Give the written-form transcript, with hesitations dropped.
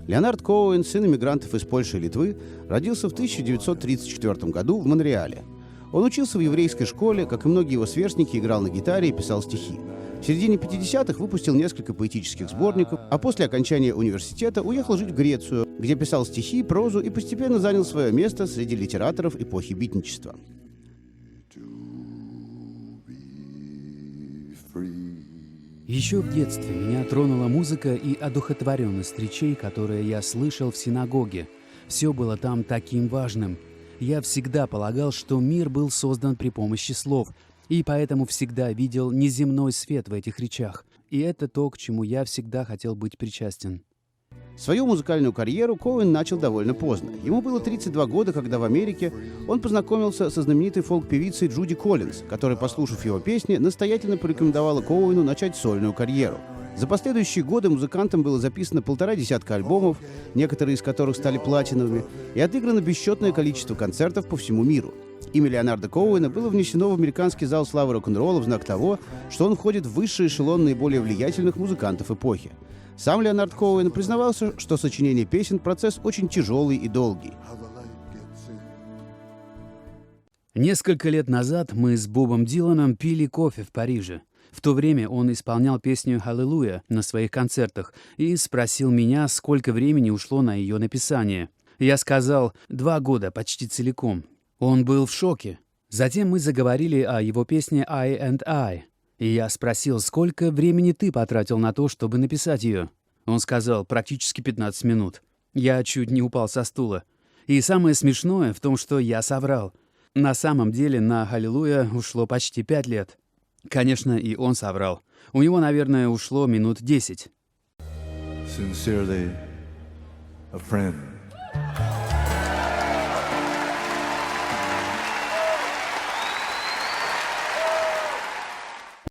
Леонард Коуэн, сын иммигрантов из Польши и Литвы, родился в 1934 году в Монреале. Он учился в еврейской школе, как и многие его сверстники, играл на гитаре и писал стихи. В середине 50-х выпустил несколько поэтических сборников, а после окончания университета уехал жить в Грецию, где писал стихи, прозу и постепенно занял свое место среди литераторов эпохи битничества. Еще в детстве меня тронула музыка и одухотворенность речей, которые я слышал в синагоге. Все было там таким важным. Я всегда полагал, что мир был создан при помощи слов, и поэтому всегда видел неземной свет в этих речах. И это то, к чему я всегда хотел быть причастен. Свою музыкальную карьеру Коуэн начал довольно поздно. Ему было 32 года, когда в Америке он познакомился со знаменитой фолк-певицей Джуди Коллинз, которая, послушав его песни, настоятельно порекомендовала Коуэну начать сольную карьеру. За последующие годы музыкантам было записано 1,5 альбомов, некоторые из которых стали платиновыми, и отыграно бесчетное количество концертов по всему миру. Имя Леонарда Коуэна было внесено в американский зал славы рок-н-ролла в знак того, что он входит в высший эшелон наиболее влиятельных музыкантов эпохи. Сам Леонард Коуэн признавался, что сочинение песен – процесс очень тяжелый и долгий. Несколько лет назад мы с Бобом Диланом пили кофе в Париже. В то время он исполнял песню «Hallelujah» на своих концертах и спросил меня, сколько времени ушло на ее написание. Я сказал 2 года, почти целиком. Он был в шоке. Затем мы заговорили о его песне «I and I». И я спросил, сколько времени ты потратил на то, чтобы написать ее? Он сказал, практически 15 минут. Я чуть не упал со стула. И самое смешное в том, что я соврал. На самом деле на «Аллилуйя» ушло почти 5 лет. Конечно, и он соврал. У него, наверное, ушло минут 10. Sincerely, a friend.